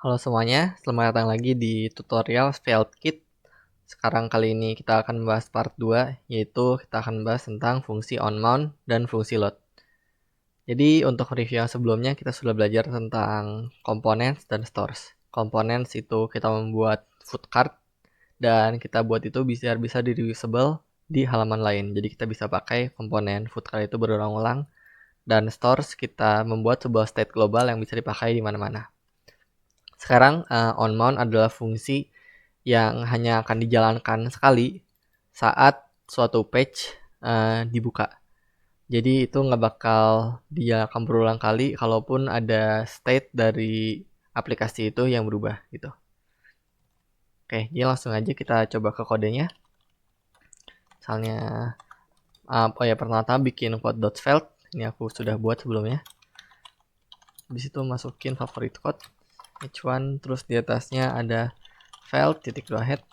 Halo semuanya, selamat datang lagi di tutorial SvelteKit. Sekarang kali ini kita akan membahas part 2, yaitu kita akan membahas tentang fungsi onMount dan fungsi load. Jadi untuk review yang sebelumnya kita sudah belajar tentang components dan stores. Components itu kita membuat food cart dan kita buat itu bisa di reusable di halaman lain. Jadi kita bisa pakai komponen food cart itu berulang-ulang, dan stores kita membuat sebuah state global yang bisa dipakai di mana-mana. Sekarang onMount adalah fungsi yang hanya akan dijalankan sekali saat suatu page dibuka. Jadi itu nggak bakal dijalankan berulang kali kalaupun ada state dari aplikasi itu yang berubah gitu. Oke, jadi langsung aja kita coba ke kodenya. Misalnya pertama-tama bikin code.svelte. Ini aku sudah buat sebelumnya. Di situ masukin favorit code h1, terus di atasnya ada svelte.head,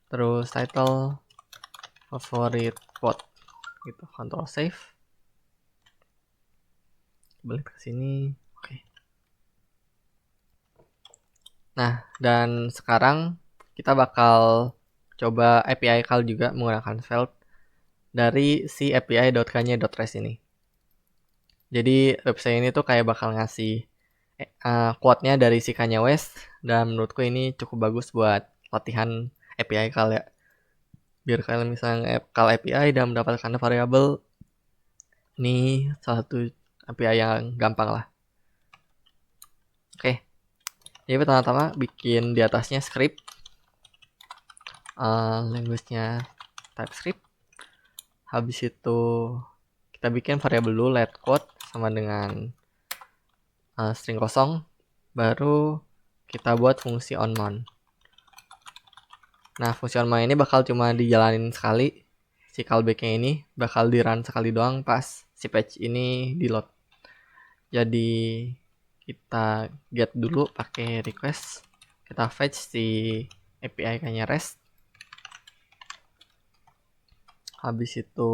terus title favorit quote gitu. Control save, balik ke sini. Oke. Nah, dan sekarang kita bakal coba API call juga menggunakan Svelte dari si api.kanye.res ini. Jadi website ini tuh kayak bakal ngasih quote-nya dari si Kanye West, dan menurutku ini cukup bagus buat latihan API call ya. Biar kalian misalnya call API dan mendapatkan variabel, ini salah satu API yang gampang lah. Oke, jadi pertama-tama bikin di atasnya script, language-nya TypeScript. Habis itu kita bikin variabel dulu let quote sama dengan string kosong, baru kita buat fungsi onMount. Nah, fungsi onMount ini bakal cuma dijalanin sekali. Si callback-nya ini bakal di run sekali doang pas si page ini di load. Jadi kita get dulu pakai request, kita fetch si API-nya REST. Habis itu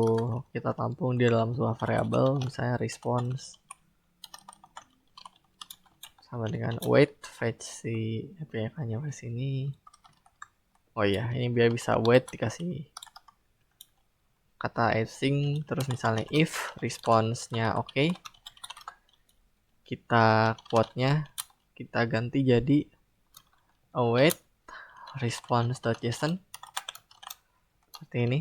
kita tampung di dalam sebuah variabel, misalnya response sama dengan wait, fetch si API-nya REST ini. Oh iya, ini biar bisa wait dikasih kata async, terus misalnya if response-nya oke, kita quote-nya kita ganti jadi await response.json seperti ini.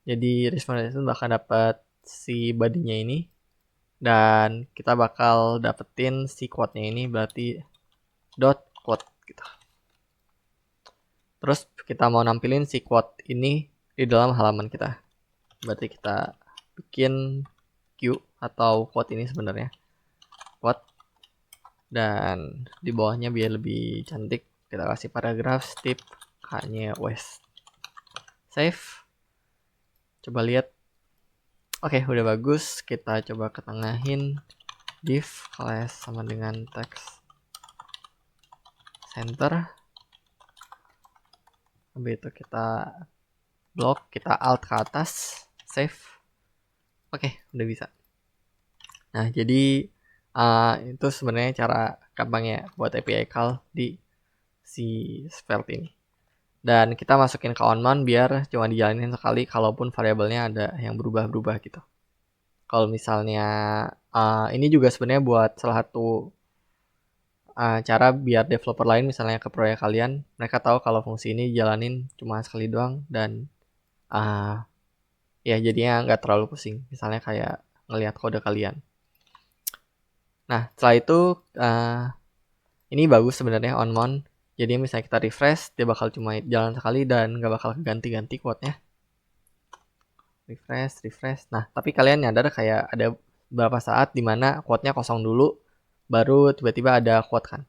Jadi response.json bakal dapat si body-nya ini, dan kita bakal dapetin si quote-nya ini, berarti dot quote gitu. Terus kita mau nampilin si quote ini di dalam halaman kita, berarti kita bikin queue atau quote ini sebenarnya quote, dan di bawahnya biar lebih cantik kita kasih paragraf tip Kanye West. Save, coba lihat. Oke, udah bagus. Kita coba ketengahin div class sama dengan text center. Habis itu kita blok, kita alt ke atas, save. Oke, udah bisa. Nah, jadi itu sebenarnya cara gampangnya buat API call di si Svelte ini. Dan kita masukin ke onMount biar cuma dijalanin sekali kalaupun variabelnya ada yang berubah-berubah gitu. Kalau misalnya ini juga sebenarnya buat salah satu cara biar developer lain misalnya ke proyek kalian, mereka tahu kalau fungsi ini jalanin cuma sekali doang, dan ya jadinya nggak terlalu pusing misalnya kayak ngelihat kode kalian. Nah, setelah itu ini bagus sebenarnya onMount. Jadi misalnya kita refresh, dia bakal cuma jalan sekali dan nggak bakal ganti-ganti quote-nya. Refresh. Nah, tapi kalian nyadar kayak ada beberapa saat dimana quote-nya kosong dulu, baru tiba-tiba ada quote kan.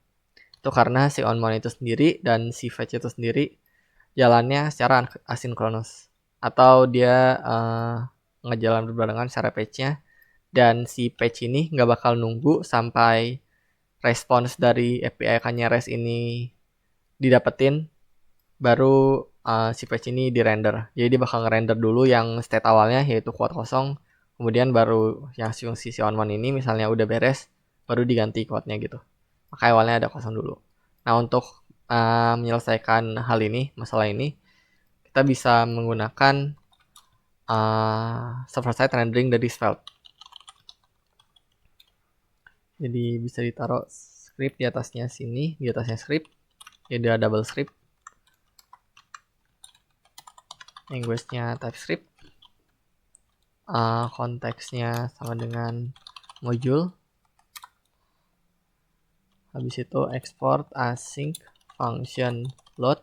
Itu karena si onMount itu sendiri dan si fetch itu sendiri jalannya secara asinkronus, atau dia ngejalan berbarengan secara page-nya, dan si page ini nggak bakal nunggu sampai respons dari API-nya REST ini didapetin baru si page ini di render. Jadi dia bakal ngerender dulu yang state awalnya yaitu quote kosong, kemudian baru yang si onMount ini misalnya udah beres, baru diganti quote-nya gitu. maka awalnya ada kosong dulu. Nah, untuk menyelesaikan hal ini, masalah ini, kita bisa menggunakan server-side rendering dari Svelte. Jadi bisa ditaruh script di atasnya sini, di atasnya script, jadi ada double script. Language-nya TypeScript, konteksnya sama dengan module. Habis itu export async function load,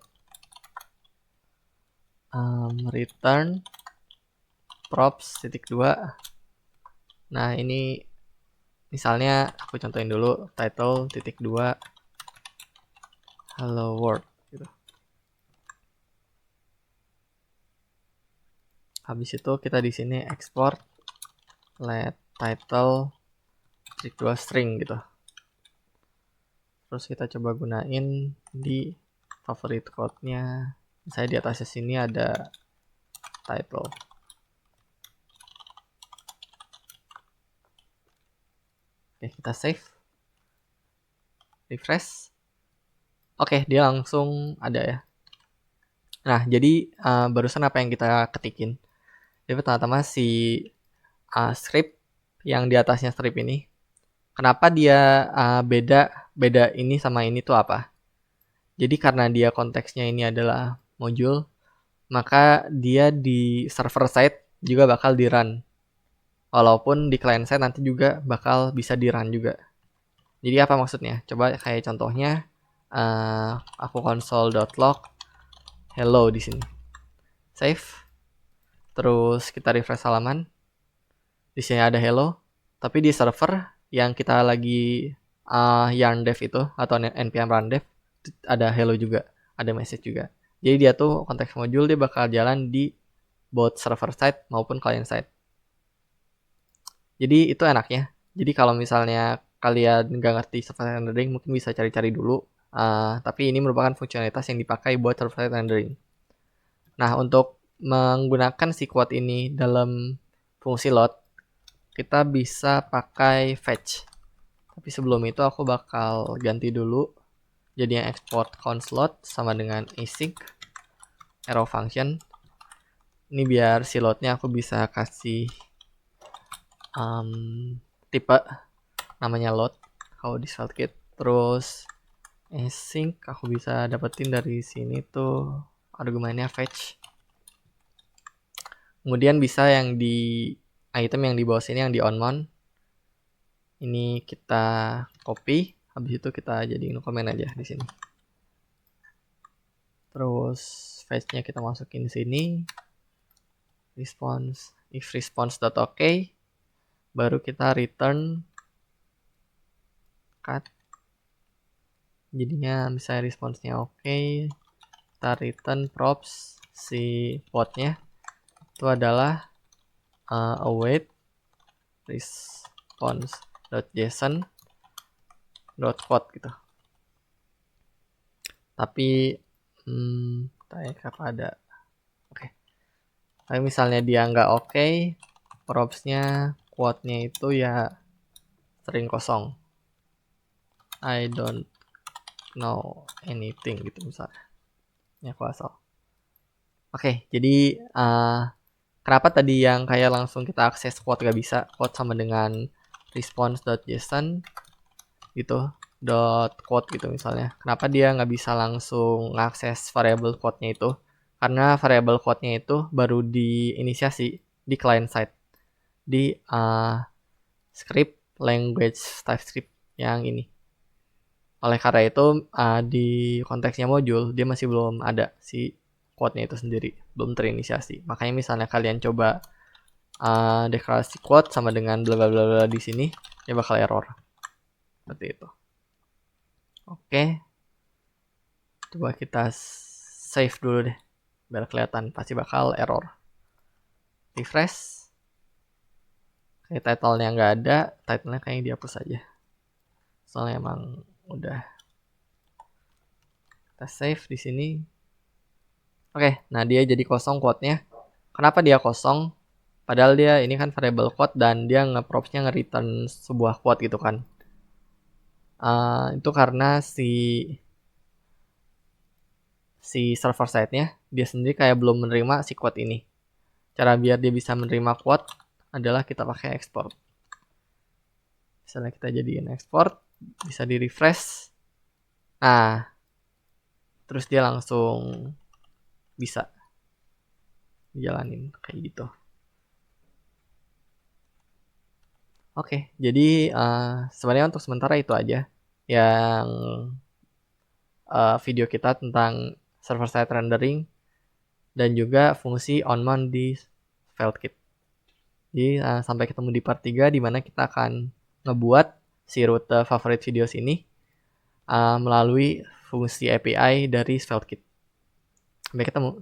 return props titik 2. Nah, ini misalnya aku contohin dulu, title titik 2 hello world gitu. Habis itu kita di sini export let title titik 2 string gitu. Terus kita coba gunain di favorite code-nya. Misalnya di atasnya sini ada title. Oke, kita save. Refresh. Oke, dia langsung ada ya. Nah, jadi barusan apa yang kita ketikin? Jadi pertama-tama si script yang di atasnya script ini, kenapa dia beda ini sama ini tuh apa? Jadi karena dia konteksnya ini adalah module, maka dia di server side juga bakal di run. Walaupun di client side nanti juga bakal bisa di run juga. Jadi apa maksudnya? Coba kayak contohnya, aku console.log hello di sini. Save. Terus kita refresh halaman. Di sini ada hello, tapi di server yang kita lagi yarn dev itu atau npm run dev ada hello juga, ada message juga. Jadi dia tuh konteks module dia bakal jalan di both server side maupun client side. Jadi itu enaknya. Jadi kalau misalnya kalian nggak ngerti server side rendering, mungkin bisa cari-cari dulu. Tapi ini merupakan fungsionalitas yang dipakai buat server side rendering. Nah, untuk menggunakan si quote ini dalam fungsi load, kita bisa pakai fetch. Tapi sebelum itu aku bakal ganti dulu. Jadi yang export const load sama dengan async arrow function. Ini biar si loadnya aku bisa kasih tipe namanya load kalau di SvelteKit. Terus async aku bisa dapetin dari sini tuh argumennya fetch. Kemudian bisa yang di item yang di bawah sini yang di onMount. Ini kita copy, habis itu kita jadiin komen aja di sini. Terus fetch-nya kita masukin sini. Response, if response.ok, baru kita return cut. Jadinya misalnya response-nya oke, kita return props si pod-nya itu adalah await response.json.quote gitu. Tapi kayak apa ada. Oke. Tapi misalnya dia nggak oke, props-nya quote-nya itu ya string kosong. I don't know anything gitu misalnya. Ini aku asal. Oke, jadi kenapa tadi yang kayak langsung kita akses quote gak bisa? Quote sama dengan response.json gitu, .quote gitu misalnya. Kenapa dia nggak bisa langsung ngakses variable quote-nya itu? Karena variable quote-nya itu baru diinisiasi di client side. Di script language TypeScript yang ini. Oleh karena itu di konteksnya module dia masih belum ada si quote-nya itu sendiri, belum terinisiasi. Makanya misalnya kalian coba deklarasi quote sama dengan bla bla bla bla di sini, ya bakal error. Seperti itu. Oke. Coba kita save dulu deh biar kelihatan, pasti bakal error. Refresh. Kayak title-nya nggak ada, title-nya kayaknya dihapus aja. Soalnya emang udah. Kita save di sini. Oke, nah dia jadi kosong quote-nya. Kenapa dia kosong? Padahal dia ini kan variable quote dan dia nge-props-nya nge-return sebuah quote gitu kan. Itu karena si server side-nya dia sendiri kayak belum menerima si quote ini. Cara biar dia bisa menerima quote adalah kita pakai export. Misalnya kita jadiin export, bisa di refresh. Nah, terus dia langsung bisa jalanin kayak gitu. Oke, jadi sebenarnya untuk sementara itu aja yang video kita tentang server side rendering dan juga fungsi onMount di SvelteKit. Jadi sampai ketemu di part 3 di mana kita akan ngebuat si rute favorit videos ini melalui fungsi API dari SvelteKit. Sampai ketemu.